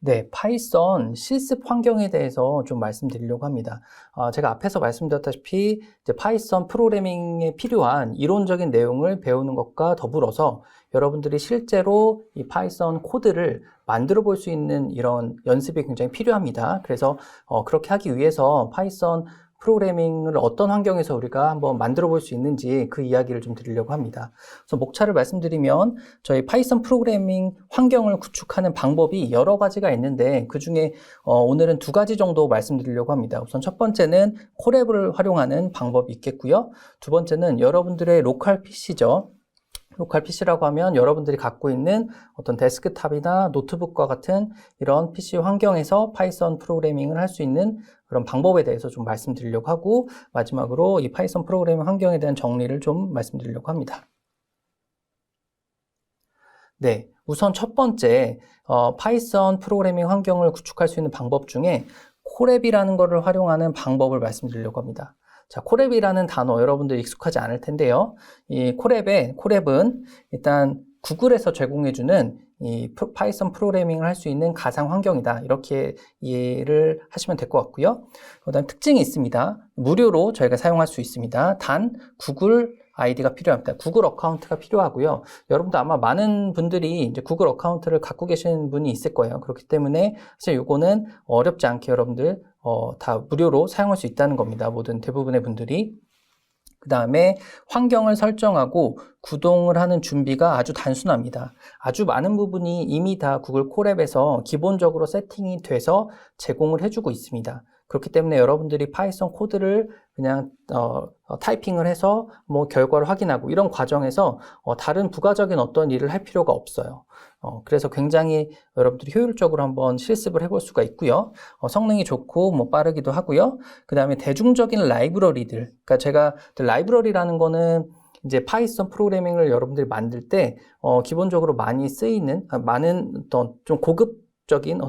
네, 파이썬 실습 환경에 대해서 좀 말씀드리려고 합니다. 제가 앞에서 말씀드렸다시피 이제 파이썬 프로그래밍에 필요한 이론적인 내용을 배우는 것과 더불어서 여러분들이 실제로 이 파이썬 코드를 만들어 볼 수 있는 이런 연습이 굉장히 필요합니다. 그래서 그렇게 하기 위해서 파이썬 프로그래밍을 어떤 환경에서 우리가 한번 만들어 볼 수 있는지 그 이야기를 좀 드리려고 합니다. 그래서 목차를 말씀드리면 저희 파이썬 프로그래밍 환경을 구축하는 방법이 여러 가지가 있는데 그 중에 오늘은 두 가지 정도 말씀드리려고 합니다. 우선 첫 번째는 콜앱을 활용하는 방법이 있겠고요. 두 번째는 여러분들의 로컬 PC죠. 로컬 PC라고 하면 여러분들이 갖고 있는 어떤 데스크탑이나 노트북과 같은 이런 PC 환경에서 파이썬 프로그래밍을 할 수 있는 그런 방법에 대해서 좀 말씀드리려고 하고, 마지막으로 이 파이썬 프로그래밍 환경에 대한 정리를 좀 말씀드리려고 합니다. 네, 우선 첫 번째 파이썬 프로그래밍 환경을 구축할 수 있는 방법 중에 콜앱이라는 것을 활용하는 방법을 말씀드리려고 합니다. 자, 콜앱이라는 단어 여러분들 익숙하지 않을 텐데요. 이 콜앱은 일단 구글에서 제공해주는 이 파이썬 프로그래밍을 할 수 있는 가상 환경이다. 이렇게 이해를 하시면 될 것 같고요. 그다음 특징이 있습니다. 무료로 저희가 사용할 수 있습니다. 단 구글 아이디가 필요합니다. 구글 어카운트가 필요하고요. 여러분도 아마 많은 분들이 이제 구글 어카운트를 갖고 계시는 분이 있을 거예요. 그렇기 때문에 사실 이거는 어렵지 않게 여러분들 다 무료로 사용할 수 있다는 겁니다. 모든 대부분의 분들이. 그 다음에 환경을 설정하고 구동을 하는 준비가 아주 단순합니다. 아주 많은 부분이 이미 다 구글 콜앱에서 기본적으로 세팅이 돼서 제공을 해주고 있습니다. 그렇기 때문에 여러분들이 파이썬 코드를 그냥 타이핑을 해서 뭐 결과를 확인하고 이런 과정에서 다른 부가적인 어떤 일을 할 필요가 없어요. 그래서 굉장히 여러분들이 효율적으로 한번 실습을 해볼 수가 있고요. 성능이 좋고 뭐 빠르기도 하고요. 그 다음에 대중적인 라이브러리들, 그러니까 제가 라이브러리라는 거는 이제 파이썬 프로그래밍을 여러분들이 만들 때 기본적으로 많이 쓰이는 많은 어떤 좀 고급화된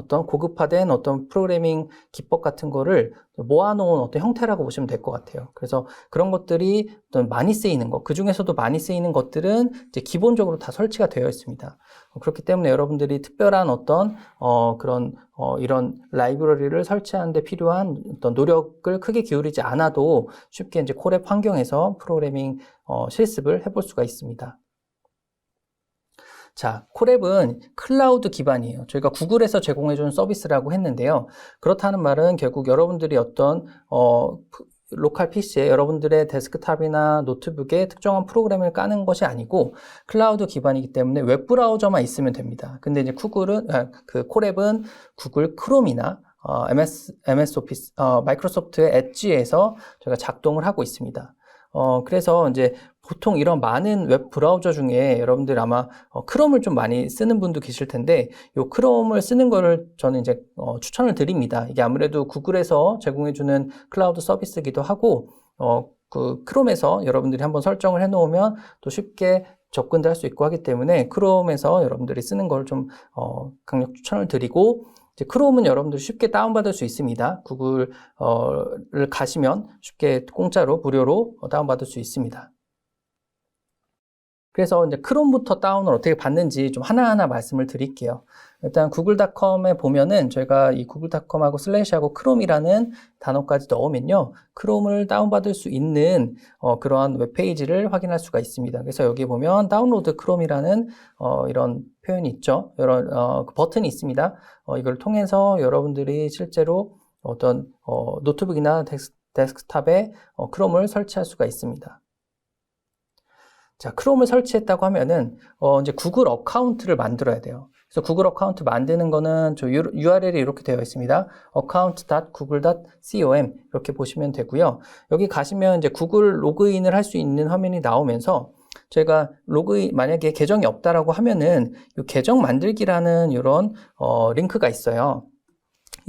어떤 프로그래밍 기법 같은 거를 모아놓은 어떤 형태라고 보시면 될 것 같아요. 그래서 그런 것들이 어떤 많이 쓰이는 것, 그 중에서도 많이 쓰이는 것들은 이제 기본적으로 다 설치가 되어 있습니다. 그렇기 때문에 여러분들이 특별한 어떤 이런 라이브러리를 설치하는 데 필요한 어떤 노력을 크게 기울이지 않아도 쉽게 이제 콜앱 환경에서 프로그래밍 실습을 해볼 수가 있습니다. 자, 콜앱은 클라우드 기반이에요. 저희가 구글에서 제공해주는 서비스라고 했는데요. 그렇다는 말은 결국 여러분들이 어떤 로컬 PC에 여러분들의 데스크탑이나 노트북에 특정한 프로그램을 까는 것이 아니고 클라우드 기반이기 때문에 웹브라우저만 있으면 됩니다. 근데 이제 콜앱은 구글 크롬이나 MS 오피스, 마이크로소프트의 엣지에서 저희가 작동을 하고 있습니다. 그래서 이제 보통 이런 많은 웹 브라우저 중에 여러분들 아마 크롬을 좀 많이 쓰는 분도 계실 텐데 이 크롬을 쓰는 거를 저는 이제 추천을 드립니다. 이게 아무래도 구글에서 제공해주는 클라우드 서비스이기도 하고 그 크롬에서 여러분들이 한번 설정을 해놓으면 또 쉽게 접근도 할 수 있고 하기 때문에 크롬에서 여러분들이 쓰는 걸 좀 강력 추천을 드리고, 이제 크롬은 여러분들 쉽게 다운받을 수 있습니다. 구글을 가시면 쉽게 공짜로 무료로 다운받을 수 있습니다. 그래서 이제 크롬부터 다운을 어떻게 받는지 좀 하나하나 말씀을 드릴게요. 일단 구글닷컴에 보면은 저희가 이 구글닷컴하고 슬래시하고 크롬이라는 단어까지 넣으면요, 크롬을 다운받을 수 있는 그러한 웹페이지를 확인할 수가 있습니다. 그래서 여기 보면 다운로드 크롬이라는 이런 표현이 있죠. 이런 버튼이 있습니다. 이걸 통해서 여러분들이 실제로 어떤 노트북이나 데스크탑에 크롬을 설치할 수가 있습니다. 자, 크롬을 설치했다고 하면은 이제 구글 어카운트를 만들어야 돼요. 그래서 구글 어카운트 만드는 거는 저 URL이 이렇게 되어 있습니다. account.google.com 이렇게 보시면 되고요. 여기 가시면 이제 구글 로그인을 할 수 있는 화면이 나오면서 저희가 만약에 계정이 없다라고 하면은 이 계정 만들기라는 이런 링크가 있어요.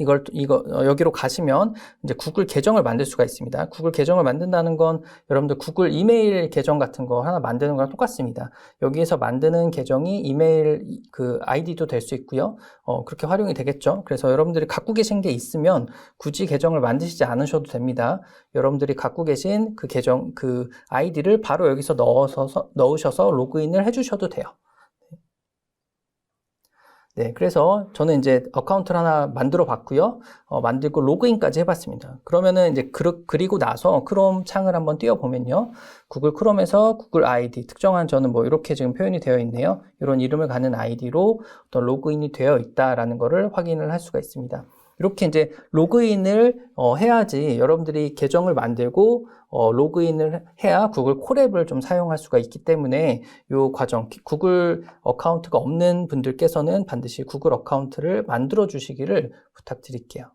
여기로 가시면 이제 구글 계정을 만들 수가 있습니다. 구글 계정을 만든다는 건 여러분들 구글 이메일 계정 같은 거 하나 만드는 거랑 똑같습니다. 여기에서 만드는 계정이 이메일 그 아이디도 될 수 있고요. 그렇게 활용이 되겠죠. 그래서 여러분들이 갖고 계신 게 있으면 굳이 계정을 만드시지 않으셔도 됩니다. 여러분들이 갖고 계신 그 계정, 그 아이디를 바로 여기서 넣으셔서 로그인을 해주셔도 돼요. 네, 그래서 저는 이제 어카운트를 하나 만들어 봤고요. 만들고 로그인까지 해봤습니다. 그러면은 이제 그리고 나서 크롬 창을 한번 띄워보면요. 구글 크롬에서 구글 아이디, 특정한 저는 뭐 이렇게 지금 표현이 되어 있네요. 이런 이름을 가는 아이디로 어떤 로그인이 되어 있다라는 거를 확인을 할 수가 있습니다. 이렇게 이제 로그인을 해야지 여러분들이 계정을 만들고 로그인을 해야 구글 콜앱을 좀 사용할 수가 있기 때문에 이 과정, 구글 어카운트가 없는 분들께서는 반드시 구글 어카운트를 만들어 주시기를 부탁드릴게요.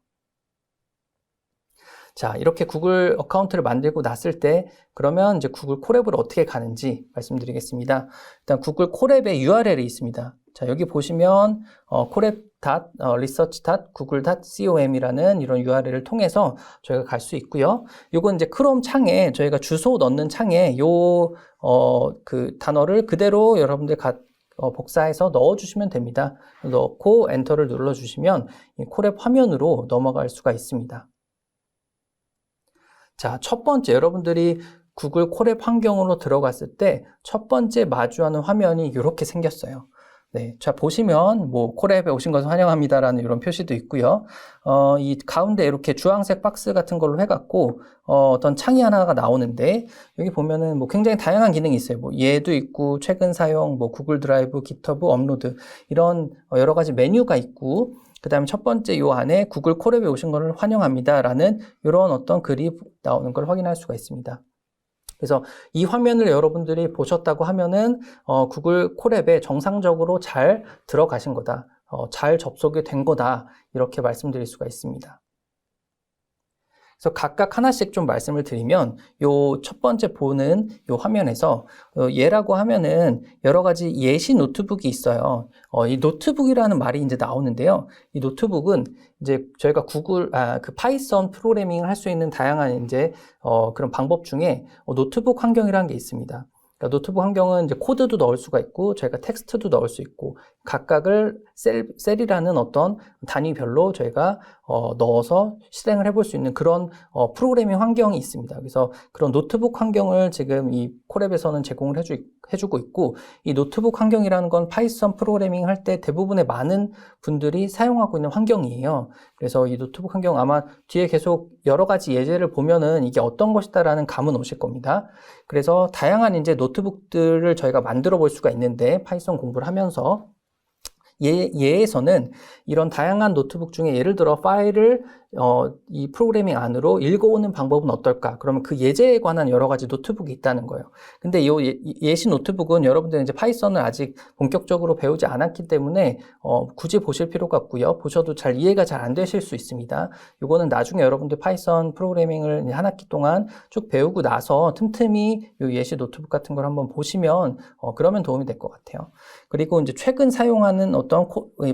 자, 이렇게 구글 어카운트를 만들고 났을 때 그러면 이제 구글 콜앱을 어떻게 가는지 말씀드리겠습니다. 일단 구글 콜앱의 URL이 있습니다. 자, 여기 보시면 콜앱.research.google.com이라는 이런 URL을 통해서 저희가 갈 수 있고요. 요건 이제 크롬 창에 저희가 주소 넣는 창에 그 단어를 그대로 여러분들 복사해서 넣어주시면 됩니다. 넣고 엔터를 눌러주시면 이 콜앱 화면으로 넘어갈 수가 있습니다. 자, 첫 번째 여러분들이 구글 콜앱 환경으로 들어갔을 때 첫 번째 마주하는 화면이 이렇게 생겼어요. 네, 자 보시면 뭐 콜앱에 오신 것을 환영합니다라는 이런 표시도 있고요. 이 가운데 이렇게 주황색 박스 같은 걸로 해갖고 어떤 창이 하나가 나오는데 여기 보면은 뭐 굉장히 다양한 기능이 있어요. 뭐 얘도 있고 최근 사용, 뭐 구글 드라이브, 깃허브, 업로드 이런 여러 가지 메뉴가 있고. 그 다음에 첫 번째 요 안에 구글 콜앱에 오신 것을 환영합니다라는 이런 어떤 글이 나오는 걸 확인할 수가 있습니다. 그래서 이 화면을 여러분들이 보셨다고 하면은 구글 콜앱에 정상적으로 잘 들어가신 거다, 잘 접속이 된 거다 이렇게 말씀드릴 수가 있습니다. 그래서 각각 하나씩 좀 말씀을 드리면 요 첫 번째 보는 요 화면에서 얘라고 하면은 여러 가지 예시 노트북이 있어요. 이 노트북이라는 말이 이제 나오는데요. 이 노트북은 이제 저희가 그 파이썬 프로그래밍을 할 수 있는 다양한 이제 그런 방법 중에 노트북 환경이라는 게 있습니다. 그러니까 노트북 환경은 이제 코드도 넣을 수가 있고 저희가 텍스트도 넣을 수 있고 각각을 셀이라는 어떤 단위별로 저희가 넣어서 실행을 해볼 수 있는 그런 프로그래밍 환경이 있습니다. 그래서 그런 노트북 환경을 지금 이 콜앱에서는 제공을 해주고 있고 이 노트북 환경이라는 건 파이썬 프로그래밍 할 때 대부분의 많은 분들이 사용하고 있는 환경이에요. 그래서 이 노트북 환경 아마 뒤에 계속 여러 가지 예제를 보면은 이게 어떤 것이다라는 감은 오실 겁니다. 그래서 다양한 이제 노트북들을 저희가 만들어 볼 수가 있는데 파이썬 공부를 하면서 얘에서는 이런 다양한 노트북 중에 예를 들어 파일을 이 프로그래밍 안으로 읽어오는 방법은 어떨까? 그러면 그 예제에 관한 여러 가지 노트북이 있다는 거예요. 근데 이 예시 노트북은 여러분들은 이제 파이썬을 아직 본격적으로 배우지 않았기 때문에 굳이 보실 필요가 없고요. 보셔도 잘 이해가 잘 안 되실 수 있습니다. 이거는 나중에 여러분들 파이썬 프로그래밍을 한 학기 동안 쭉 배우고 나서 틈틈이 이 예시 노트북 같은 걸 한번 보시면 그러면 도움이 될 것 같아요. 그리고 이제 최근 사용하는 어떤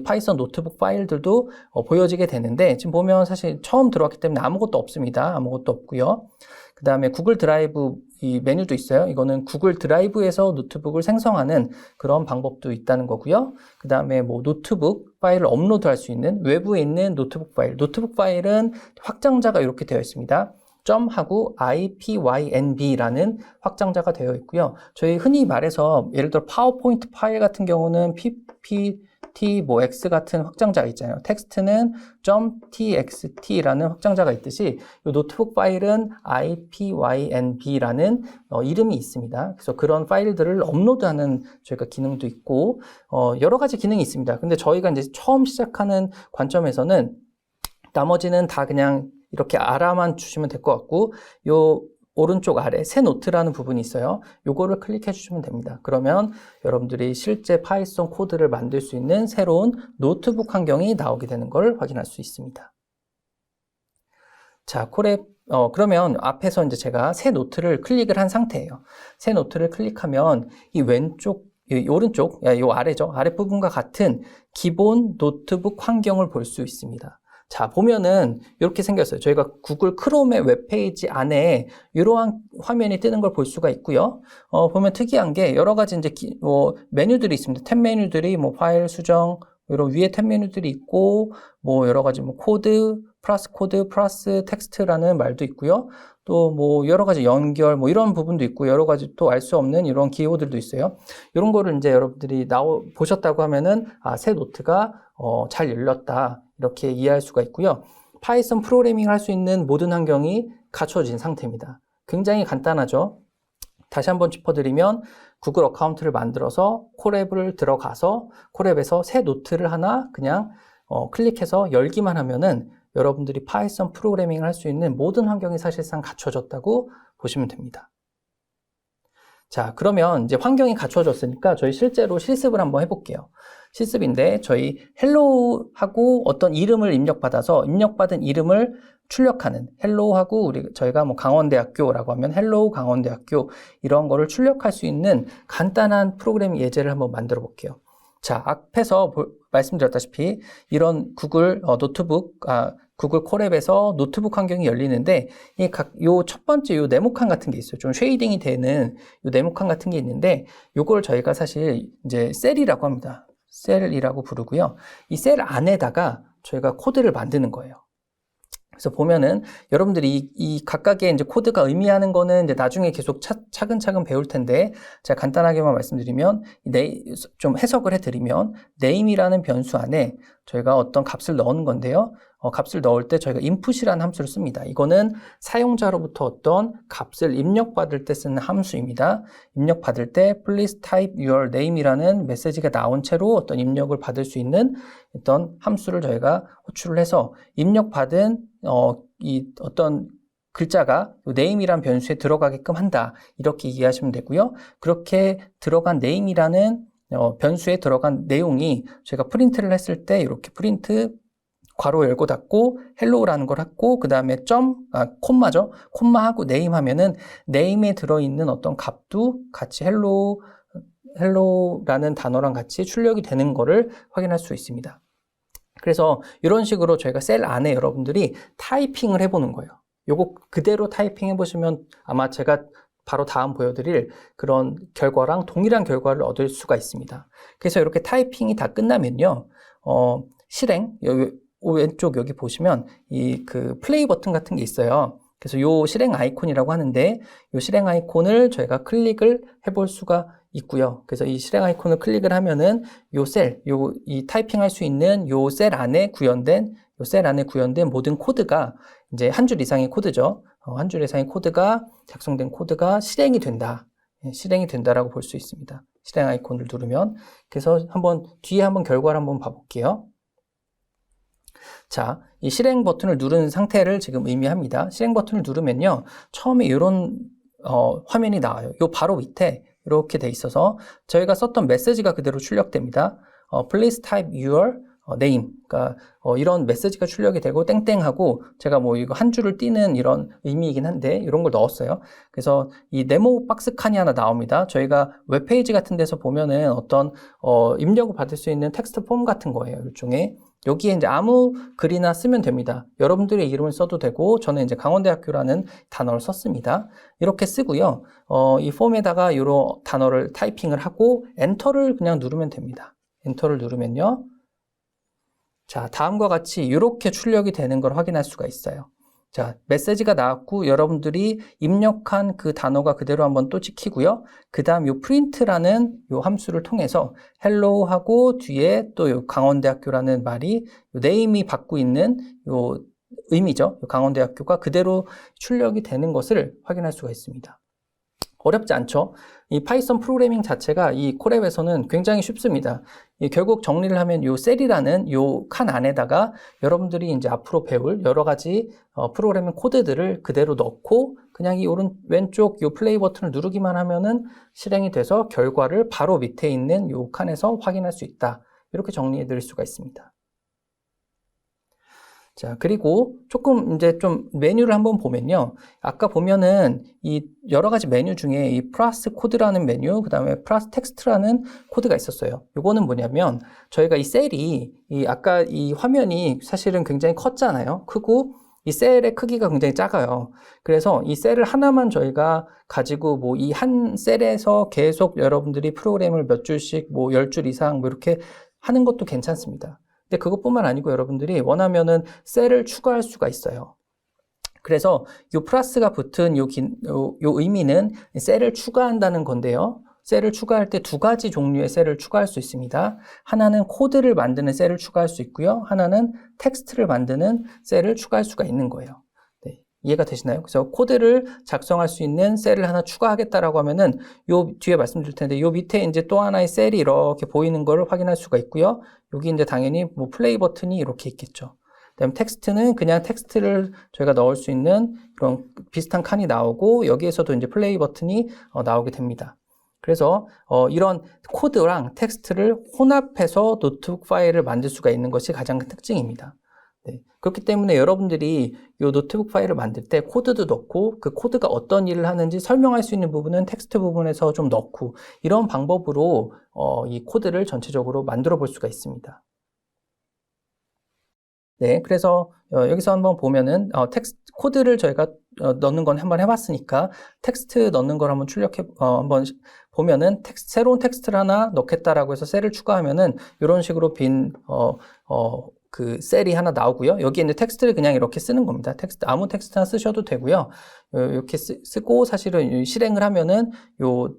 파이썬 노트북 파일들도 보여지게 되는데 지금 보면 사실 처음 들어왔기 때문에 아무것도 없습니다. 아무것도 없고요. 그 다음에 구글 드라이브 이 메뉴도 있어요. 이거는 구글 드라이브에서 노트북을 생성하는 그런 방법도 있다는 거고요. 그 다음에 뭐 노트북 파일을 업로드할 수 있는 외부에 있는 노트북 파일. 노트북 파일은 확장자가 이렇게 되어 있습니다. .하고 IPYNB라는 확장자가 되어 있고요. 저희 흔히 말해서 예를 들어 파워포인트 파일 같은 경우는 PPT 뭐 X 같은 확장자가 있잖아요. 텍스트는 .txt라는 확장자가 있듯이 이 노트북 파일은 IPYNB라는 이름이 있습니다. 그래서 그런 파일들을 업로드하는 저희가 기능도 있고 여러 가지 기능이 있습니다. 근데 저희가 이제 처음 시작하는 관점에서는 나머지는 다 그냥 이렇게 알아만 주시면 될 것 같고 요 오른쪽 아래 새 노트라는 부분이 있어요. 요거를 클릭해 주시면 됩니다. 그러면 여러분들이 실제 파이썬 코드를 만들 수 있는 새로운 노트북 환경이 나오게 되는 걸 확인할 수 있습니다. 자, 콜앱 그러면 앞에서 이제 제가 새 노트를 클릭을 한 상태예요. 새 노트를 클릭하면 이 오른쪽, 요 아래죠. 아랫부분과 같은 기본 노트북 환경을 볼 수 있습니다. 자, 보면은 이렇게 생겼어요. 저희가 구글 크롬의 웹페이지 안에 이러한 화면이 뜨는 걸 볼 수가 있고요. 보면 특이한 게 여러 가지 이제 메뉴들이 있습니다. 탭 메뉴들이 뭐 파일 수정, 이런 위에 탭 메뉴들이 있고, 뭐 여러 가지 뭐 코드, 플러스 코드, 플러스 텍스트라는 말도 있고요. 또 뭐 여러 가지 연결 뭐 이런 부분도 있고 여러 가지 또 알 수 없는 이런 기호들도 있어요. 이런 거를 이제 여러분들이 보셨다고 하면은 새 노트가 잘 열렸다 이렇게 이해할 수가 있고요. 파이썬 프로그래밍을 할 수 있는 모든 환경이 갖춰진 상태입니다. 굉장히 간단하죠. 다시 한번 짚어드리면 구글 어카운트를 만들어서 콜앱을 들어가서 콜앱에서 새 노트를 하나 그냥 클릭해서 열기만 하면은 여러분들이 파이썬 프로그래밍을 할 수 있는 모든 환경이 사실상 갖춰졌다고 보시면 됩니다. 자, 그러면 이제 환경이 갖춰졌으니까 저희 실제로 실습을 한번 해볼게요. 실습인데 저희 헬로우하고 어떤 이름을 입력받아서 입력받은 이름을 출력하는 헬로우하고 저희가 뭐 강원대학교라고 하면 헬로우 강원대학교 이런 거를 출력할 수 있는 간단한 프로그래밍 예제를 한번 만들어 볼게요. 자, 앞에서 말씀드렸다시피 이런 구글 구글 콜앱에서 노트북 환경이 열리는데 요 첫 번째 요 네모칸 같은 게 있어요. 좀 쉐이딩이 되는 요 네모칸 같은 게 있는데 요걸 저희가 사실 이제 셀이라고 합니다. 셀이라고 부르고요. 이 셀 안에다가 저희가 코드를 만드는 거예요. 그래서 보면은 여러분들이 이 각각의 이제 코드가 의미하는 거는 이제 나중에 계속 차근차근 배울 텐데 제가 간단하게만 말씀드리면 좀 해석을 해드리면 name이라는 변수 안에 저희가 어떤 값을 넣는 건데요. 값을 넣을 때 저희가 input이라는 함수를 씁니다. 이거는 사용자로부터 어떤 값을 입력받을 때 쓰는 함수입니다. 입력받을 때 please type your name이라는 메시지가 나온 채로 어떤 입력을 받을 수 있는 어떤 함수를 저희가 호출을 해서 입력받은 이 어떤 글자가 name이란 변수에 들어가게끔 한다. 이렇게 이해하시면 되고요. 그렇게 들어간 name이라는 변수에 들어간 내용이 저희가 프린트를 했을 때 이렇게 프린트 괄호 열고 닫고 헬로우라는 걸 했고 그 다음에 콤마죠. 콤마하고 네임 하면은 네임에 들어있는 어떤 값도 같이 헬로우라는 단어랑 같이 출력이 되는 거를 확인할 수 있습니다. 그래서 이런 식으로 저희가 셀 안에 여러분들이 타이핑을 해보는 거예요. 요거 그대로 타이핑 해보시면 아마 제가 바로 다음 보여드릴 그런 결과랑 동일한 결과를 얻을 수가 있습니다. 그래서 이렇게 타이핑이 다 끝나면요, 실행, 왼쪽 여기 보시면 그 플레이 버튼 같은 게 있어요. 그래서 요 실행 아이콘이라고 하는데 요 실행 아이콘을 저희가 클릭을 해볼 수가 있고요. 그래서 이 실행 아이콘을 클릭을 하면은 이 타이핑할 수 있는 요 셀 안에 구현된 모든 코드가 이제 한 줄 이상의 코드죠. 한 줄 이상의 코드가 작성된 코드가 실행이 된다라고 볼 수 있습니다. 실행 아이콘을 누르면. 그래서 뒤에 한번 결과를 한번 봐볼게요. 자, 이 실행 버튼을 누른 상태를 지금 의미합니다. 실행 버튼을 누르면요, 처음에 이런 화면이 나와요. 요 바로 밑에 이렇게 돼 있어서 저희가 썼던 메시지가 그대로 출력됩니다. Please type your name. 그러니까 이런 메시지가 출력이 되고 땡땡하고 제가 뭐 이거 한 줄을 띄는 이런 의미이긴 한데 이런 걸 넣었어요. 그래서 이 네모 박스 칸이 하나 나옵니다. 저희가 웹페이지 같은 데서 보면은 어떤 입력을 받을 수 있는 텍스트 폼 같은 거예요. 일종의. 여기에 이제 아무 글이나 쓰면 됩니다. 여러분들의 이름을 써도 되고 저는 이제 강원대학교라는 단어를 썼습니다. 이렇게 쓰고요. 이 폼에다가 이런 단어를 타이핑을 하고 엔터를 그냥 누르면 됩니다. 엔터를 누르면요. 자, 다음과 같이 이렇게 출력이 되는 걸 확인할 수가 있어요. 자, 메시지가 나왔고 여러분들이 입력한 그 단어가 그대로 한번 또 찍히고요. 그 다음 요 print라는 요 함수를 통해서 hello 하고 뒤에 또 요 강원대학교라는 말이 요 name이 받고 있는 요 의미죠. 요 강원대학교가 그대로 출력이 되는 것을 확인할 수가 있습니다. 어렵지 않죠? 이 파이썬 프로그래밍 자체가 이 콜앱에서는 굉장히 쉽습니다. 결국 정리를 하면 요 셀이라는 요 칸 안에다가 여러분들이 이제 앞으로 배울 여러 가지 프로그래밍 코드들을 그대로 넣고 그냥 이 왼쪽 요 플레이 버튼을 누르기만 하면은 실행이 돼서 결과를 바로 밑에 있는 요 칸에서 확인할 수 있다. 이렇게 정리해 드릴 수가 있습니다. 자, 그리고 조금 이제 좀 메뉴를 한번 보면요. 아까 보면은 이 여러 가지 메뉴 중에 이 플러스 코드라는 메뉴, 그 다음에 플러스 텍스트라는 코드가 있었어요. 이거는 뭐냐면 저희가 이 셀이 아까 이 화면이 사실은 굉장히 컸잖아요. 크고 이 셀의 크기가 굉장히 작아요. 그래서 이 셀을 하나만 저희가 가지고 뭐 이 한 셀에서 계속 여러분들이 프로그램을 몇 줄씩 뭐 10줄 이상 뭐 이렇게 하는 것도 괜찮습니다. 근데 그것뿐만 아니고 여러분들이 원하면은 셀을 추가할 수가 있어요. 그래서 요 플러스가 붙은 요 의미는 셀을 추가한다는 건데요. 셀을 추가할 때 두 가지 종류의 셀을 추가할 수 있습니다. 하나는 코드를 만드는 셀을 추가할 수 있고요. 하나는 텍스트를 만드는 셀을 추가할 수가 있는 거예요. 네, 이해가 되시나요? 그래서 코드를 작성할 수 있는 셀을 하나 추가하겠다라고 하면은 요 뒤에 말씀드릴 텐데 요 밑에 이제 또 하나의 셀이 이렇게 보이는 걸 확인할 수가 있고요. 여기 이제 당연히 뭐 플레이 버튼이 이렇게 있겠죠. 그다음 텍스트는 그냥 텍스트를 저희가 넣을 수 있는 그런 비슷한 칸이 나오고 여기에서도 이제 플레이 버튼이 나오게 됩니다. 그래서 이런 코드랑 텍스트를 혼합해서 노트북 파일을 만들 수가 있는 것이 가장 큰 특징입니다. 네. 그렇기 때문에 여러분들이 이 노트북 파일을 만들 때 코드도 넣고 그 코드가 어떤 일을 하는지 설명할 수 있는 부분은 텍스트 부분에서 좀 넣고 이런 방법으로 이 코드를 전체적으로 만들어 볼 수가 있습니다. 네, 그래서 여기서 한번 보면은 텍스트 코드를 저희가 넣는 건 한번 해봤으니까 텍스트 넣는 걸 한번 한번 보면은 새로운 텍스트를 하나 넣겠다라고 해서 셀을 추가하면은 이런 식으로 그 셀이 하나 나오고요. 여기에 있는 텍스트를 그냥 이렇게 쓰는 겁니다. 아무 텍스트나 쓰셔도 되고요. 이렇게 쓰고 사실은 실행을 하면은 요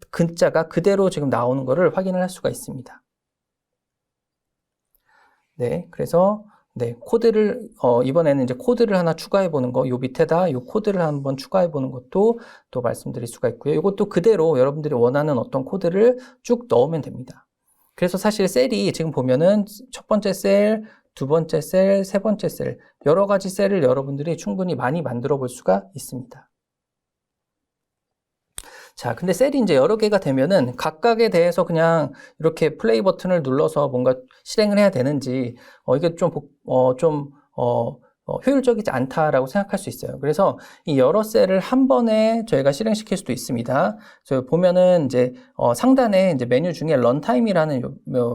글자가 그대로 지금 나오는 거를 확인을 할 수가 있습니다. 네, 그래서 네, 코드를 이번에는 이제 코드를 하나 추가해 보는 거, 요 밑에다 요 코드를 한번 추가해 보는 것도 또 말씀드릴 수가 있고요. 이것도 그대로 여러분들이 원하는 어떤 코드를 쭉 넣으면 됩니다. 그래서 사실 셀이 지금 보면은 첫 번째 셀, 두 번째 셀, 세 번째 셀, 여러 가지 셀을 여러분들이 충분히 많이 만들어 볼 수가 있습니다. 자, 근데 셀이 이제 여러 개가 되면은 각각에 대해서 그냥 이렇게 플레이 버튼을 눌러서 뭔가 실행을 해야 되는지, 이게 효율적이지 않다라고 생각할 수 있어요. 그래서 이 여러 셀을 한 번에 저희가 실행시킬 수도 있습니다. 그래서 보면은 이제 상단에 이제 메뉴 중에 런타임이라는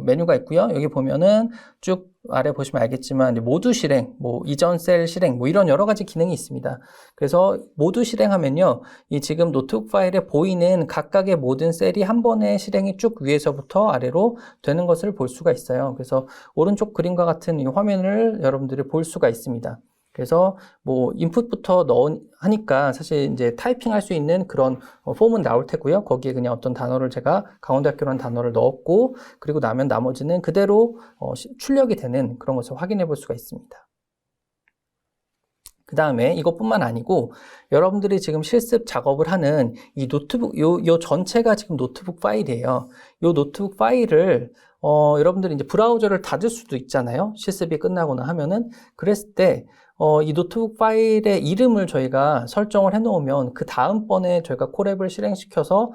메뉴가 있고요. 여기 보면은 쭉 아래 보시면 알겠지만 모두 실행, 뭐 이전 셀 실행, 뭐 이런 여러 가지 기능이 있습니다. 그래서 모두 실행하면요, 이 지금 노트북 파일에 보이는 각각의 모든 셀이 한 번에 실행이 쭉 위에서부터 아래로 되는 것을 볼 수가 있어요. 그래서 오른쪽 그림과 같은 이 화면을 여러분들이 볼 수가 있습니다. 그래서 뭐 인풋부터 하니까 사실 이제 타이핑할 수 있는 그런 폼은 나올 테고요. 거기에 그냥 어떤 단어를 제가 강원대학교라는 단어를 넣었고, 그리고 나면 나머지는 그대로 출력이 되는 그런 것을 확인해 볼 수가 있습니다. 그 다음에 이것뿐만 아니고 여러분들이 지금 실습 작업을 하는 이 노트북, 요 전체가 지금 노트북 파일이에요. 요 노트북 파일을 여러분들이 이제 브라우저를 닫을 수도 있잖아요. 실습이 끝나거나 하면은. 그랬을 때 이 노트북 파일의 이름을 저희가 설정을 해 놓으면 그 다음번에 저희가 콜앱을 실행시켜서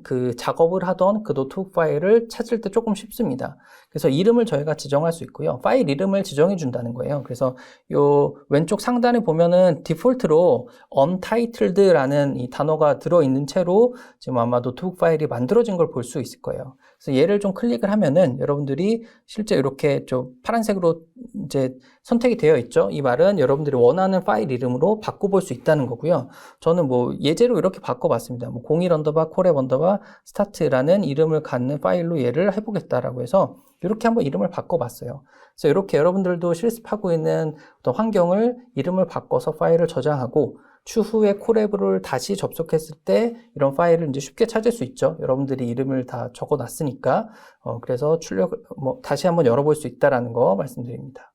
그 작업을 하던 그 노트북 파일을 찾을 때 조금 쉽습니다. 그래서 이름을 저희가 지정할 수 있고요. 파일 이름을 지정해 준다는 거예요. 그래서 요 왼쪽 상단에 보면은 디폴트로 untitled라는 이 단어가 들어있는 채로 지금 아마 노트북 파일이 만들어진 걸 볼 수 있을 거예요. 그래서 얘를 좀 클릭을 하면은 여러분들이 실제 이렇게 좀 파란색으로 이제 선택이 되어 있죠. 이 말은 여러분들이 원하는 파일 이름으로 바꿔볼 수 있다는 거고요. 저는 뭐 예제로 이렇게 바꿔봤습니다. 뭐 01_콜앱_스타트라는 이름을 갖는 파일로 얘를 해보겠다라고 해서 이렇게 한번 이름을 바꿔봤어요. 그래서 이렇게 여러분들도 실습하고 있는 어떤 환경을 이름을 바꿔서 파일을 저장하고 추후에 콜앱을 다시 접속했을 때 이런 파일을 이제 쉽게 찾을 수 있죠. 여러분들이 이름을 다 적어놨으니까. 그래서 다시 한번 열어볼 수 있다라는 거 말씀드립니다.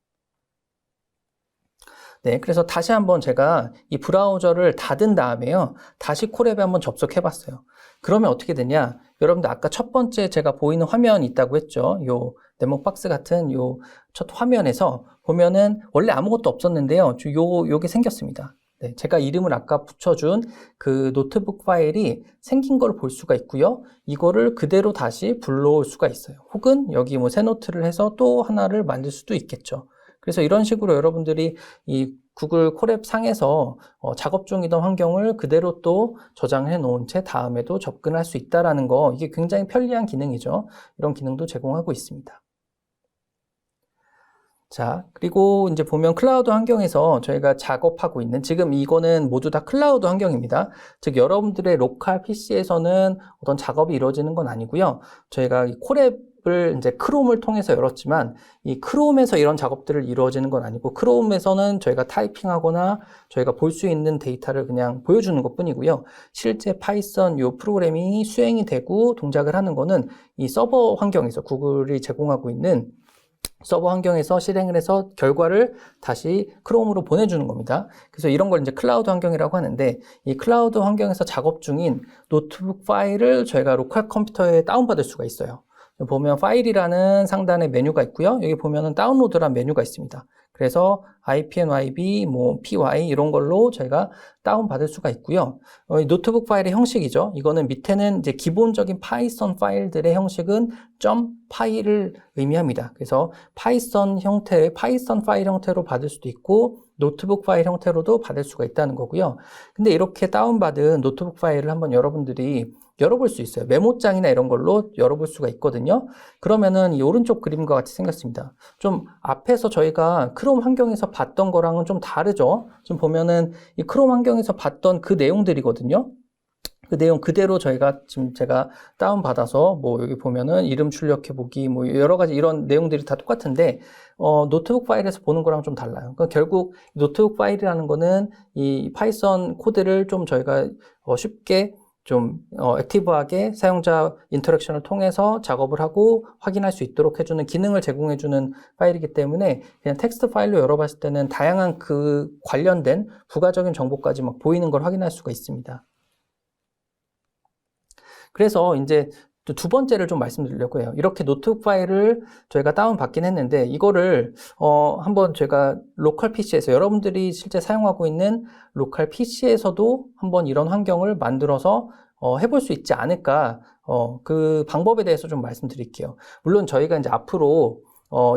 네, 그래서 다시 한번 제가 이 브라우저를 닫은 다음에요, 다시 콜앱에 한번 접속해 봤어요. 그러면 어떻게 되냐? 여러분들 아까 첫 번째 제가 보이는 화면이 있다고 했죠. 요 네모 박스 같은 요 첫 화면에서 보면은 원래 아무것도 없었는데요. 요게 생겼습니다. 네, 제가 이름을 아까 붙여준 그 노트북 파일이 생긴 걸 볼 수가 있고요. 이거를 그대로 다시 불러올 수가 있어요. 혹은 여기 뭐 새 노트를 해서 또 하나를 만들 수도 있겠죠. 그래서 이런 식으로 여러분들이 이 구글 콜앱 상에서 작업 중이던 환경을 그대로 또 저장해 놓은 채 다음에도 접근할 수 있다는 거, 이게 굉장히 편리한 기능이죠. 이런 기능도 제공하고 있습니다. 자, 그리고 이제 보면 클라우드 환경에서 저희가 작업하고 있는, 지금 이거는 모두 다 클라우드 환경입니다. 즉 여러분들의 로컬 PC에서는 어떤 작업이 이루어지는 건 아니고요. 저희가 이 콜앱 탭을 이제 크롬을 통해서 열었지만 이 크롬에서 이런 작업들을 이루어지는 건 아니고 크롬에서는 저희가 타이핑하거나 저희가 볼 수 있는 데이터를 그냥 보여주는 것 뿐이고요. 실제 파이썬 요 프로그래밍이 수행이 되고 동작을 하는 거는 이 서버 환경에서 구글이 제공하고 있는 서버 환경에서 실행을 해서 결과를 다시 크롬으로 보내주는 겁니다. 그래서 이런 걸 이제 클라우드 환경이라고 하는데 이 클라우드 환경에서 작업 중인 노트북 파일을 저희가 로컬 컴퓨터에 다운받을 수가 있어요. 보면 파일이라는 상단에 메뉴가 있고요. 여기 보면은 다운로드란 메뉴가 있습니다. 그래서 IPNYB, PY 이런 걸로 저희가 다운받을 수가 있고요. 이 노트북 파일의 형식이죠. 이거는 밑에는 이제 기본적인 파이썬 파일들의 형식은 .파일을 의미합니다. 그래서 파이썬 형태의 파이썬 파일 형태로 받을 수도 있고 노트북 파일 형태로도 받을 수가 있다는 거고요. 근데 이렇게 다운받은 노트북 파일을 한번 여러분들이 열어볼 수 있어요. 메모장이나 이런 걸로 열어볼 수가 있거든요. 그러면은 이 오른쪽 그림과 같이 생겼습니다. 좀 앞에서 저희가 크롬 환경에서 봤던 거랑은 좀 다르죠. 지금 보면은 이 크롬 환경에서 봤던 그 내용들이거든요. 그 내용 그대로 저희가 지금 제가 다운받아서 뭐 여기 보면은 이름 출력해보기 뭐 여러 가지 이런 내용들이 다 똑같은데 노트북 파일에서 보는 거랑 좀 달라요. 그러니까 결국 노트북 파일이라는 거는 이 파이썬 코드를 좀 저희가 쉽게 좀 액티브하게 사용자 인터랙션을 통해서 작업을 하고 확인할 수 있도록 해주는 기능을 제공해주는 파일이기 때문에 그냥 텍스트 파일로 열어봤을 때는 다양한 그 관련된 부가적인 정보까지 막 보이는 걸 확인할 수가 있습니다. 그래서 이제 두 번째를 좀 말씀드리려고 해요. 이렇게 노트북 파일을 저희가 다운받긴 했는데 이거를 한번 제가 로컬 PC에서 여러분들이 실제 사용하고 있는 로컬 PC에서도 한번 이런 환경을 만들어서 해볼 수 있지 않을까 그 방법에 대해서 좀 말씀드릴게요. 물론 저희가 이제 앞으로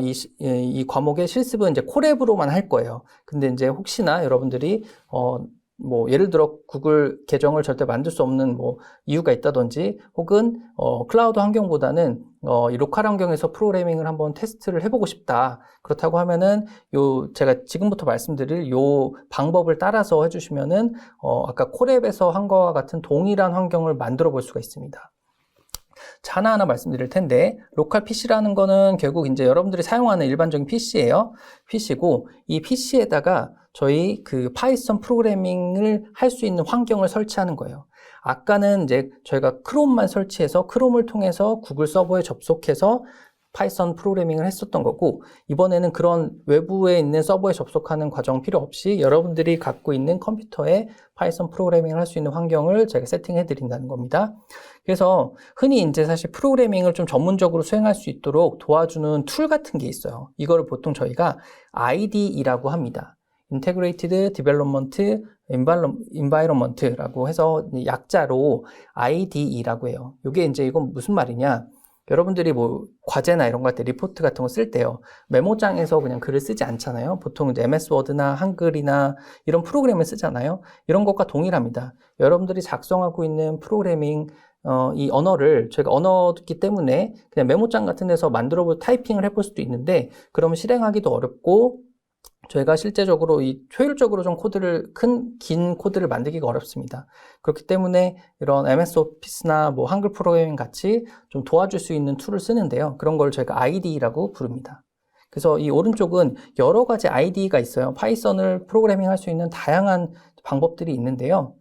이 과목의 실습은 이제 콜앱으로만 할 거예요. 근데 이제 혹시나 여러분들이 뭐 예를 들어 구글 계정을 절대 만들 수 없는 뭐 이유가 있다든지 혹은 클라우드 환경보다는 이 로컬 환경에서 프로그래밍을 한번 테스트를 해보고 싶다. 그렇다고 하면은 제가 지금부터 말씀드릴 요 방법을 따라서 해주시면은 아까 콜앱에서 한 거와 같은 동일한 환경을 만들어 볼 수가 있습니다. 자, 하나하나 말씀드릴 텐데 로컬 PC라는 거는 결국 이제 여러분들이 사용하는 일반적인 PC예요. PC고 이 PC에다가 저희 그 파이썬 프로그래밍을 할 수 있는 환경을 설치하는 거예요. 아까는 이제 저희가 크롬만 설치해서 크롬을 통해서 구글 서버에 접속해서 파이썬 프로그래밍을 했었던 거고 이번에는 그런 외부에 있는 서버에 접속하는 과정 필요 없이 여러분들이 갖고 있는 컴퓨터에 파이썬 프로그래밍을 할 수 있는 환경을 제가 세팅해 드린다는 겁니다. 그래서 흔히 이제 사실 프로그래밍을 좀 전문적으로 수행할 수 있도록 도와주는 툴 같은 게 있어요. 이거를 보통 저희가 IDE라고 합니다. Integrated Development Environment라고 해서 약자로 IDE라고 해요. 이건 무슨 말이냐? 여러분들이 뭐 과제나 이런 거 할 때 리포트 같은 거 쓸 때요. 메모장에서 그냥 글을 쓰지 않잖아요. 보통 이제 MS 워드나 한글이나 이런 프로그램을 쓰잖아요. 이런 것과 동일합니다. 여러분들이 작성하고 있는 프로그래밍 이 언어를 저희가 언어기 때문에 그냥 메모장 같은 데서 만들어볼 타이핑을 해볼 수도 있는데 그러면 실행하기도 어렵고 저희가 실제적으로 효율적으로 좀 긴 코드를 만들기가 어렵습니다. 그렇기 때문에 이런 MS 오피스나 뭐 한글 프로그래밍 같이 좀 도와줄 수 있는 툴을 쓰는데요. 그런 걸 저희가 IDE라고 부릅니다. 그래서 이 오른쪽은 여러 가지 IDE가 있어요. 파이썬을 프로그래밍 할 수 있는 다양한 방법들이 있는데요.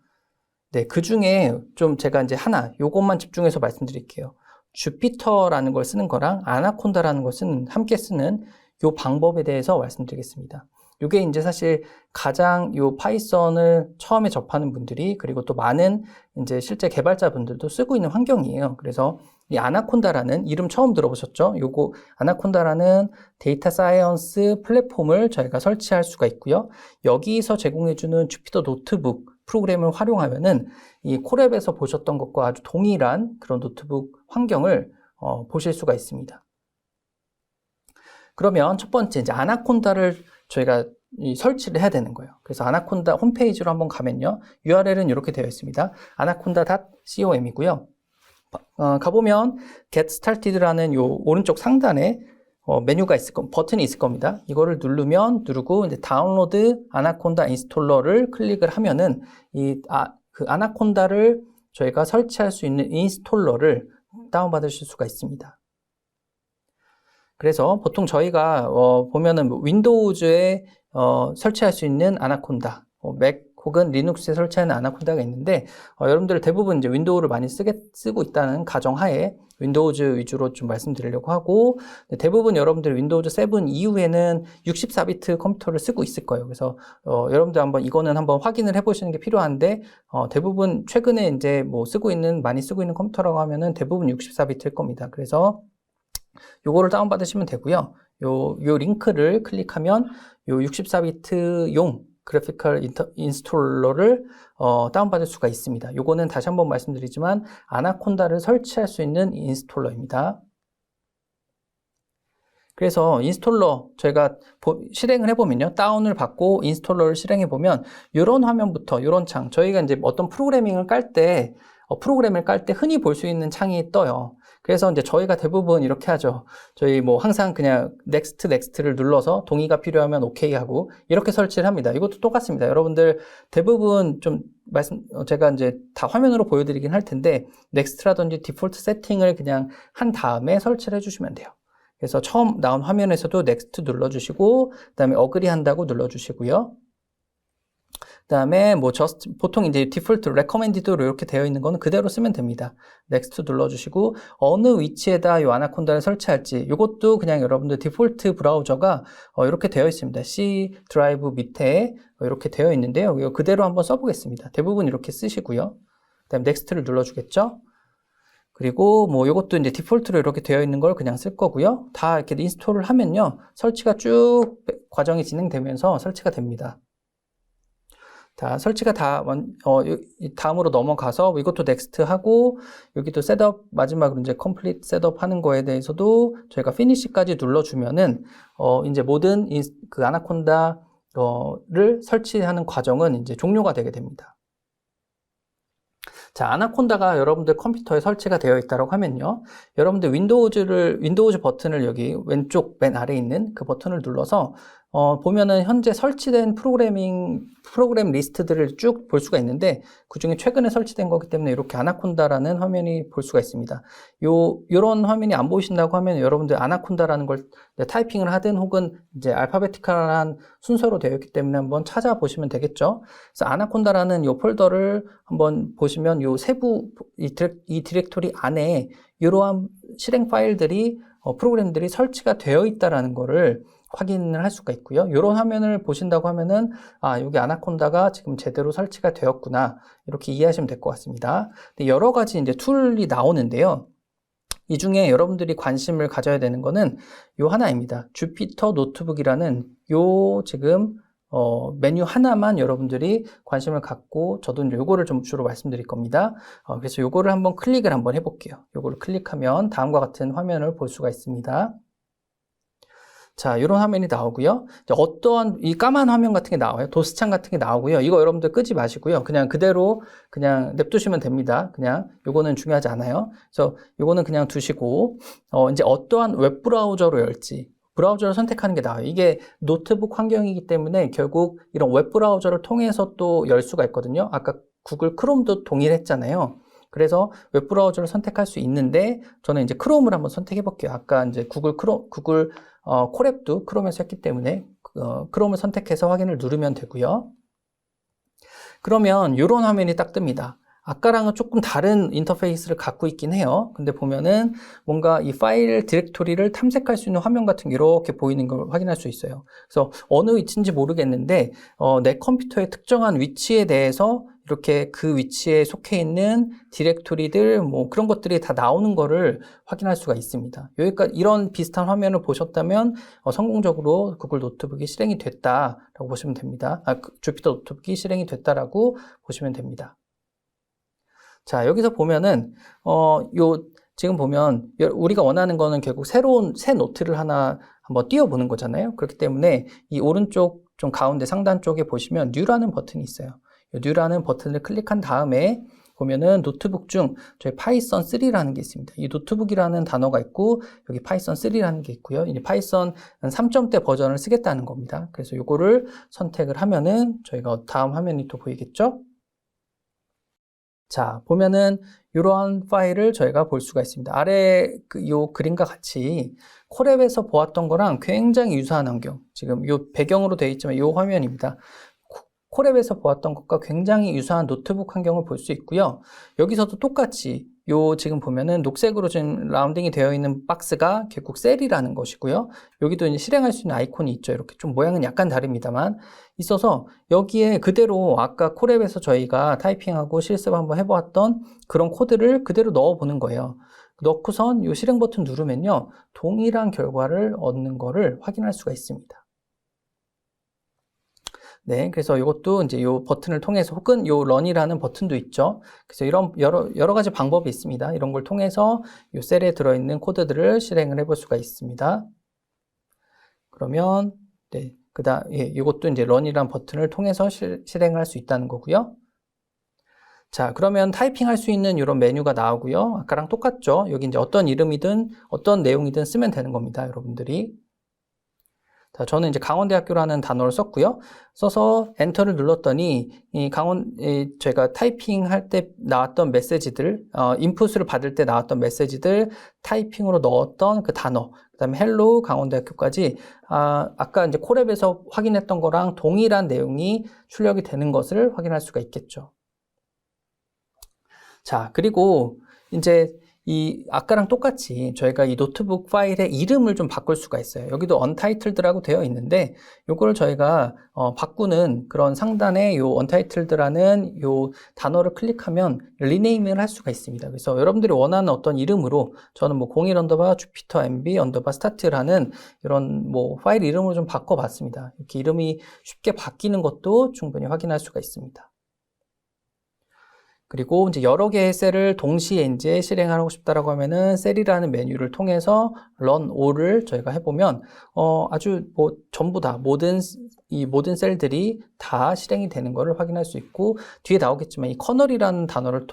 네, 그 중에 좀 제가 이제 요것만 집중해서 말씀드릴게요. 주피터라는 걸 쓰는 거랑 아나콘다라는 걸 함께 쓰는 요 방법에 대해서 말씀드리겠습니다. 요게 이제 사실 가장 요 파이썬을 처음에 접하는 분들이 그리고 또 많은 이제 실제 개발자분들도 쓰고 있는 환경이에요. 그래서 이 아나콘다라는 이름 처음 들어보셨죠? 요거 아나콘다라는 데이터 사이언스 플랫폼을 저희가 설치할 수가 있고요. 여기서 제공해주는 주피터 노트북 프로그램을 활용하면은 이 콜앱에서 보셨던 것과 아주 동일한 그런 노트북 환경을 보실 수가 있습니다. 그러면 첫 번째 이제 아나콘다를 저희가 설치를 해야 되는 거예요. 그래서 아나콘다 홈페이지로 한번 가면요. URL은 이렇게 되어 있습니다. anaconda.com이고요. 가보면 Get Started라는 요 오른쪽 상단에 메뉴가 버튼이 있을 겁니다. 이거를 누르고 이제 다운로드 아나콘다 인스톨러를 클릭을 하면은 그 아나콘다를 저희가 설치할 수 있는 인스톨러를 다운받으실 수가 있습니다. 그래서 보통 저희가 보면은 윈도우즈에 설치할 수 있는 아나콘다, 맥 혹은 리눅스에 설치하는 아나콘다가 있는데 여러분들 대부분 이제 윈도우를 많이 쓰고 있다는 가정하에 윈도우즈 위주로 좀 말씀드리려고 하고, 대부분 여러분들 윈도우즈 7 이후에는 64비트 컴퓨터를 쓰고 있을 거예요. 그래서 여러분들 이거는 한번 확인을 해보시는 게 필요한데, 대부분 최근에 이제 많이 쓰고 있는 컴퓨터라고 하면은 대부분 64비트일 겁니다. 그래서 요거를 다운받으시면 되고요. 요 링크를 클릭하면 요 64비트용 그래피컬 인스톨러를 다운받을 수가 있습니다. 요거는 다시 한번 말씀드리지만 아나콘다를 설치할 수 있는 인스톨러입니다. 그래서 인스톨러 저희가 실행을 해보면요, 다운을 받고 인스톨러를 실행해보면 이런 화면부터 이런 창, 저희가 이제 어떤 프로그램을 깔 때 흔히 볼 수 있는 창이 떠요. 그래서 이제 저희가 대부분 이렇게 하죠. 저희 항상 그냥 넥스트를 눌러서 동의가 필요하면 오케이 하고 이렇게 설치를 합니다. 이것도 똑같습니다. 여러분들 대부분 제가 이제 다 화면으로 보여드리긴 할 텐데 넥스트라든지 디폴트 세팅을 그냥 한 다음에 설치를 해주시면 돼요. 그래서 처음 나온 화면에서도 넥스트 눌러주시고, 그 다음에 어그리 한다고 눌러주시고요. 그 다음에 보통 이제 디폴트 레커멘디드로 이렇게 되어 있는 거는 그대로 쓰면 됩니다. 넥스트 눌러주시고, 어느 위치에다 이 아나콘다를 설치할지, 이것도 그냥 여러분들 디폴트 브라우저가 이렇게 되어 있습니다. C 드라이브 밑에 이렇게 되어 있는데요. 이거 그대로 한번 써보겠습니다. 대부분 이렇게 쓰시고요. 그 다음에 넥스트를 눌러주겠죠. 그리고 이것도 이제 디폴트로 이렇게 되어 있는 걸 그냥 쓸 거고요. 다 이렇게 인스톨을 하면요, 설치가 쭉 과정이 진행되면서 설치가 됩니다. 자, 설치가 다음으로 넘어가서 이것도 넥스트 하고, 여기도 셋업, 마지막으로 이제 컴플리트 셋업 하는 거에 대해서도 저희가 피니시까지 눌러주면은 이제 모든 그 아나콘다를 설치하는 과정은 이제 종료가 되게 됩니다. 자, 아나콘다가 여러분들 컴퓨터에 설치가 되어 있다고 하면요, 여러분들 윈도우즈 버튼을 여기 왼쪽 맨 아래에 있는 그 버튼을 눌러서 보면은 현재 설치된 프로그램 리스트들을 쭉 볼 수가 있는데, 그 중에 최근에 설치된 거기 때문에 이렇게 아나콘다라는 화면이 볼 수가 있습니다. 요런 화면이 안 보이신다고 하면 여러분들 아나콘다라는 걸 타이핑을 하든 혹은 이제 알파베티컬한 순서로 되어 있기 때문에 한번 찾아보시면 되겠죠. 그래서 아나콘다라는 요 폴더를 한번 보시면 요 세부 이 디렉토리 안에 이러한 실행 파일들이 프로그램들이 설치가 되어 있다라는 거를 확인을 할 수가 있고요. 이런 화면을 보신다고 하면은 여기 아나콘다가 지금 제대로 설치가 되었구나, 이렇게 이해하시면 될 것 같습니다. 근데 여러 가지 이제 툴이 나오는데요. 이 중에 여러분들이 관심을 가져야 되는 거는 요 하나입니다. 주피터 노트북이라는 요 지금 메뉴 하나만 여러분들이 관심을 갖고, 저도 이제 요거를 좀 주로 말씀드릴 겁니다. 그래서 요거를 한번 클릭을 한번 해볼게요. 요거를 클릭하면 다음과 같은 화면을 볼 수가 있습니다. 자, 이런 화면이 나오고요. 어떠한 이 까만 화면 같은 게 나와요. 도스창 같은 게 나오고요. 이거 여러분들 끄지 마시고요. 그냥 그대로 그냥 냅두시면 됩니다. 그냥 요거는 중요하지 않아요. 그래서 요거는 그냥 두시고, 이제 어떠한 웹 브라우저로 열지, 브라우저를 선택하는 게 나와요. 이게 노트북 환경이기 때문에 결국 이런 웹 브라우저를 통해서 또 열 수가 있거든요. 아까 구글 크롬도 동일했잖아요. 그래서 웹 브라우저를 선택할 수 있는데, 저는 이제 크롬을 한번 선택해 볼게요. 아까 이제 구글 콜앱도 크롬에서 했기 때문에 크롬을 선택해서 확인을 누르면 되고요. 그러면 이런 화면이 딱 뜹니다. 아까랑은 조금 다른 인터페이스를 갖고 있긴 해요. 근데 보면은 뭔가 이 파일 디렉토리를 탐색할 수 있는 화면 같은 게 이렇게 보이는 걸 확인할 수 있어요. 그래서 어느 위치인지 모르겠는데 내 컴퓨터의 특정한 위치에 대해서 이렇게 그 위치에 속해 있는 디렉토리들 그런 것들이 다 나오는 거를 확인할 수가 있습니다. 여기까지 이런 비슷한 화면을 보셨다면 성공적으로 구글 노트북이 실행이 됐다라고 보시면 됩니다. 주피터 노트북이 실행이 됐다라고 보시면 됩니다. 자, 여기서 보면은 지금 보면 우리가 원하는 거는 결국 새 노트를 하나 한번 띄워보는 거잖아요. 그렇기 때문에 이 오른쪽 좀 가운데 상단 쪽에 보시면 New라는 버튼이 있어요. 이 New라는 버튼을 클릭한 다음에 보면은 노트북 중 저희 파이썬 3라는 게 있습니다. 이 노트북이라는 단어가 있고 여기 파이썬 3라는 게 있고요. 이 파이썬 3.0대 버전을 쓰겠다는 겁니다. 그래서 이거를 선택을 하면은 저희가 다음 화면이 또 보이겠죠? 자, 보면은 이러한 파일을 저희가 볼 수가 있습니다. 아래 요 그림과 같이 콜앱에서 보았던 거랑 굉장히 유사한 환경, 지금 요 배경으로 되어 있지만 요 화면입니다. 콜앱에서 보았던 것과 굉장히 유사한 노트북 환경을 볼 수 있고요. 여기서도 똑같이 요 지금 보면은 녹색으로 지금 라운딩이 되어 있는 박스가 결국 셀이라는 것이고요. 여기도 이제 실행할 수 있는 아이콘이 있죠. 이렇게 좀 모양은 약간 다릅니다만 있어서 여기에 그대로 아까 콜앱에서 저희가 타이핑하고 실습 한번 해보았던 그런 코드를 그대로 넣어보는 거예요. 넣고선 요 실행 버튼 누르면요, 동일한 결과를 얻는 거를 확인할 수가 있습니다. 네, 그래서 이것도 이제 요 버튼을 통해서, 혹은 요 런이라는 버튼도 있죠. 그래서 이런 여러 가지 방법이 있습니다. 이런 걸 통해서 요 셀에 들어있는 코드들을 실행을 해볼 수가 있습니다. 그러면 네, 이것도 이제 런이라는 버튼을 통해서 실행할 수 있다는 거고요. 자, 그러면 타이핑할 수 있는 이런 메뉴가 나오고요. 아까랑 똑같죠. 여기 이제 어떤 이름이든 어떤 내용이든 쓰면 되는 겁니다, 여러분들이. 자, 저는 이제 강원대학교라는 단어를 썼고요. 써서 엔터를 눌렀더니 제가 타이핑할 때 나왔던 메시지들, 인풋을 받을 때 나왔던 메시지들 타이핑으로 넣었던 그 단어, 그다음에 헬로 강원대학교까지 아까 이제 콜앱에서 확인했던 거랑 동일한 내용이 출력이 되는 것을 확인할 수가 있겠죠. 자, 그리고 이제 아까랑 똑같이 저희가 이 노트북 파일의 이름을 좀 바꿀 수가 있어요. 여기도 untitled라고 되어 있는데 요걸 저희가 바꾸는 그런 상단에 요 untitled라는 요 단어를 클릭하면 리네임을 할 수가 있습니다. 그래서 여러분들이 원하는 어떤 이름으로, 저는 뭐 01_jupyter_mb_start라는 이런 뭐 파일 이름으로 좀 바꿔봤습니다. 이렇게 이름이 쉽게 바뀌는 것도 충분히 확인할 수가 있습니다. 그리고 이제 여러 개의 셀을 동시에 이제 실행하고 싶다라고 하면은 셀이라는 메뉴를 통해서 run all을 저희가 해보면 아주 뭐 전부 다 모든 셀들이 다 실행이 되는 것을 확인할 수 있고, 뒤에 나오겠지만 이 커널이라는 단어를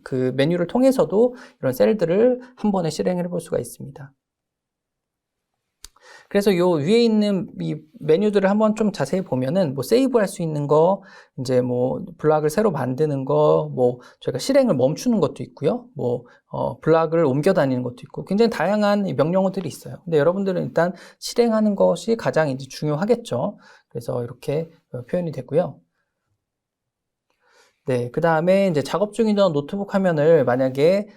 그 메뉴를 통해서도 이런 셀들을 한 번에 실행을 해볼 수가 있습니다. 그래서 요 위에 있는 이 메뉴들을 한번 좀 자세히 보면은 뭐 세이브 할 수 있는 거, 이제 뭐 블락을 새로 만드는 거, 뭐 저희가 실행을 멈추는 것도 있고요. 뭐 블락을 옮겨 다니는 것도 있고, 굉장히 다양한 명령어들이 있어요. 근데 여러분들은 일단 실행하는 것이 가장 이제 중요하겠죠. 그래서 이렇게 표현이 되고요. 네, 그 다음에 이제 작업 중이던 노트북 화면을 만약에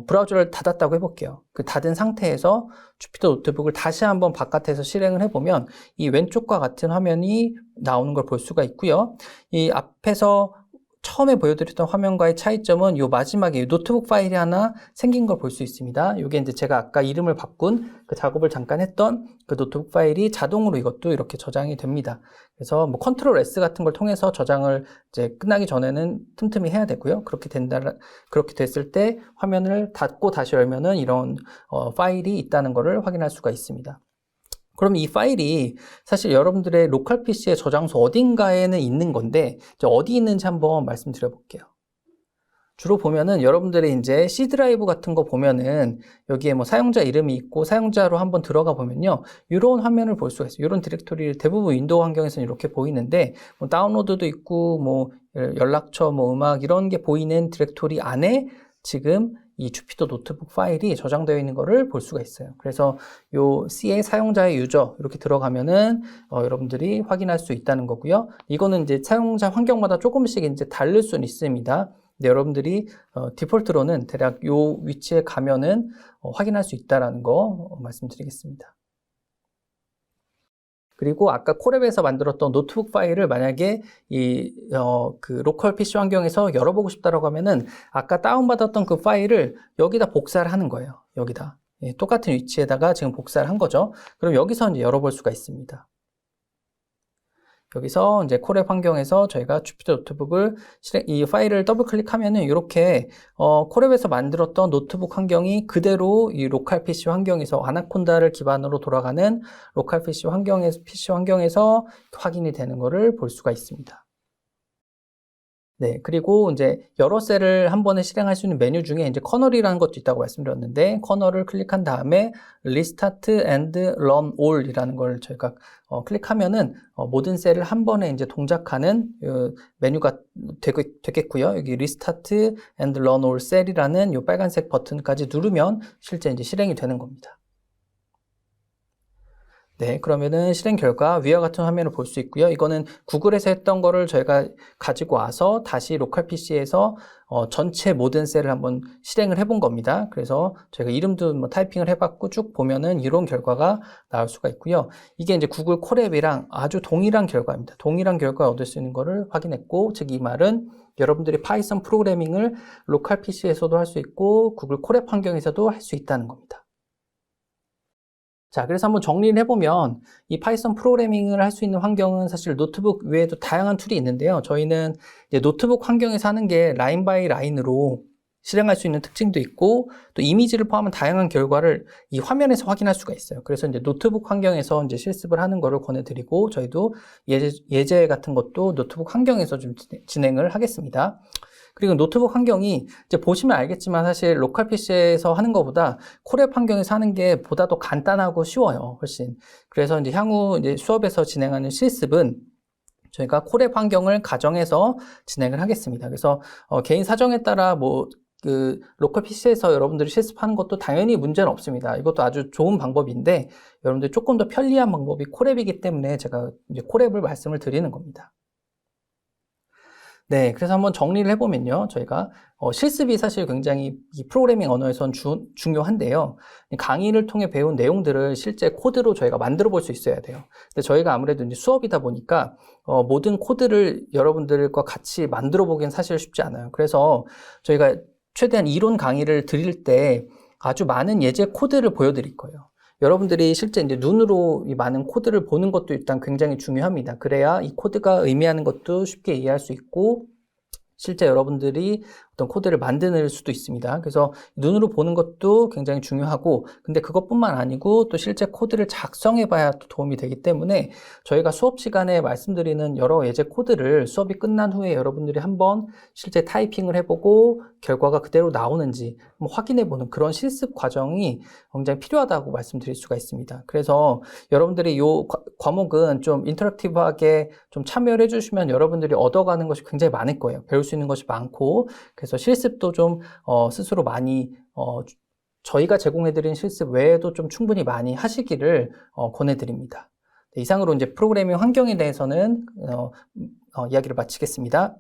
브라우저를 닫았다고 해볼게요. 그 닫은 상태에서 주피터 노트북을 다시 한번 바깥에서 실행을 해보면 이 왼쪽과 같은 화면이 나오는 걸 볼 수가 있고요. 이 앞에서 처음에 보여드렸던 화면과의 차이점은 이 마지막에 노트북 파일이 하나 생긴 걸 볼 수 있습니다. 이게 이제 제가 아까 이름을 바꾼 그 작업을 잠깐 했던 그 노트북 파일이 자동으로 이것도 이렇게 저장이 됩니다. 그래서 뭐 컨트롤 S 같은 걸 통해서 저장을 이제 끝나기 전에는 틈틈이 해야 되고요. 그렇게 됐을 때 화면을 닫고 다시 열면은 이런 파일이 있다는 것을 확인할 수가 있습니다. 그럼 이 파일이 사실 여러분들의 로컬 PC의 저장소 어딘가에는 있는 건데, 이제 어디 있는지 한번 말씀드려 볼게요. 주로 보면은 여러분들이 이제 C 드라이브 같은 거 보면은 여기에 뭐 사용자 이름이 있고 사용자로 한번 들어가 보면요, 이런 화면을 볼 수가 있어요. 이런 디렉토리를 대부분 윈도우 환경에서는 이렇게 보이는데, 뭐 다운로드도 있고 뭐 연락처, 뭐 음악 이런 게 보이는 디렉토리 안에 지금 이 주피터 노트북 파일이 저장되어 있는 것을 볼 수가 있어요. 그래서 요 C의 사용자의 유저 이렇게 들어가면은 여러분들이 확인할 수 있다는 거고요. 이거는 이제 사용자 환경마다 조금씩 이제 다를 수는 있습니다. 근데 여러분들이 디폴트로는 대략 요 위치에 가면은 확인할 수 있다라는 거 말씀드리겠습니다. 그리고 아까 콜앱에서 만들었던 노트북 파일을 만약에 그 로컬 PC 환경에서 열어보고 싶다라고 하면은 아까 다운받았던 그 파일을 여기다 복사를 하는 거예요. 여기다. 똑같은 위치에다가 지금 복사를 한 거죠. 그럼 여기서 이제 열어볼 수가 있습니다. 여기서 이제 콜앱 환경에서 저희가 주피터 노트북을 이 파일을 더블 클릭하면은 이렇게 콜앱에서 만들었던 노트북 환경이 그대로 이 로컬 PC 환경에서 아나콘다를 기반으로 돌아가는 로컬 PC 환경에서 확인이 되는 것을 볼 수가 있습니다. 네, 그리고 이제 여러 셀을 한 번에 실행할 수 있는 메뉴 중에 이제 커널이라는 것도 있다고 말씀드렸는데, 커널을 클릭한 다음에 Restart and Run All이라는 걸 저희가 클릭하면은 모든 셀을 한 번에 이제 동작하는 메뉴가 되겠고요. 여기 Restart and Run All 셀이라는 이 빨간색 버튼까지 누르면 실제 이제 실행이 되는 겁니다. 네, 그러면은 실행 결과 위와 같은 화면을 볼 수 있고요. 이거는 구글에서 했던 거를 저희가 가지고 와서 다시 로컬 PC에서 전체 모든 셀을 한번 실행을 해본 겁니다. 그래서 저희가 이름도 뭐 타이핑을 해봤고 쭉 보면은 이런 결과가 나올 수가 있고요. 이게 이제 구글 콜앱이랑 아주 동일한 결과입니다. 동일한 결과 얻을 수 있는 거를 확인했고, 즉 이 말은 여러분들이 파이썬 프로그래밍을 로컬 PC에서도 할 수 있고 구글 콜앱 환경에서도 할 수 있다는 겁니다. 자, 그래서 한번 정리를 해보면 이 파이썬 프로그래밍을 할 수 있는 환경은 사실 노트북 외에도 다양한 툴이 있는데요. 저희는 이제 노트북 환경에서 하는 게 라인 바이 라인으로 실행할 수 있는 특징도 있고, 또 이미지를 포함한 다양한 결과를 이 화면에서 확인할 수가 있어요. 그래서 이제 노트북 환경에서 이제 실습을 하는 거를 권해드리고, 저희도 예제 같은 것도 노트북 환경에서 좀 진행을 하겠습니다. 그리고 노트북 환경이 이제 보시면 알겠지만 사실 로컬 PC에서 하는 것보다 콜앱 환경에서 하는 게 보다 더 간단하고 쉬워요. 훨씬. 그래서 이제 향후 이제 수업에서 진행하는 실습은 저희가 콜앱 환경을 가정해서 진행을 하겠습니다. 그래서 개인 사정에 따라 로컬 PC에서 여러분들이 실습하는 것도 당연히 문제는 없습니다. 이것도 아주 좋은 방법인데 여러분들이 조금 더 편리한 방법이 콜앱이기 때문에 제가 이제 콜앱을 말씀을 드리는 겁니다. 네, 그래서 한번 정리를 해보면요. 저희가 실습이 사실 굉장히 이 프로그래밍 언어에선 중요한데요. 강의를 통해 배운 내용들을 실제 코드로 저희가 만들어 볼 수 있어야 돼요. 근데 저희가 아무래도 이제 수업이다 보니까 모든 코드를 여러분들과 같이 만들어 보기엔 사실 쉽지 않아요. 그래서 저희가 최대한 이론 강의를 드릴 때 아주 많은 예제 코드를 보여드릴 거예요. 여러분들이 실제 이제 눈으로 이 많은 코드를 보는 것도 일단 굉장히 중요합니다. 그래야 이 코드가 의미하는 것도 쉽게 이해할 수 있고, 실제 여러분들이 어떤 코드를 만드는 수도 있습니다. 그래서 눈으로 보는 것도 굉장히 중요하고, 근데 그것뿐만 아니고 또 실제 코드를 작성해 봐야 또 도움이 되기 때문에 저희가 수업 시간에 말씀드리는 여러 예제 코드를 수업이 끝난 후에 여러분들이 한번 실제 타이핑을 해보고 결과가 그대로 나오는지 확인해 보는 그런 실습 과정이 굉장히 필요하다고 말씀드릴 수가 있습니다. 그래서 여러분들이 이 과목은 좀 인터랙티브하게 좀 참여를 해주시면 여러분들이 얻어가는 것이 굉장히 많을 거예요. 배울 수 있는 것이 많고, 그래서 실습도 좀 스스로 많이 저희가 제공해드린 실습 외에도 좀 충분히 많이 하시기를 권해드립니다. 네, 이상으로 이제 프로그래밍 환경에 대해서는 이야기를 마치겠습니다.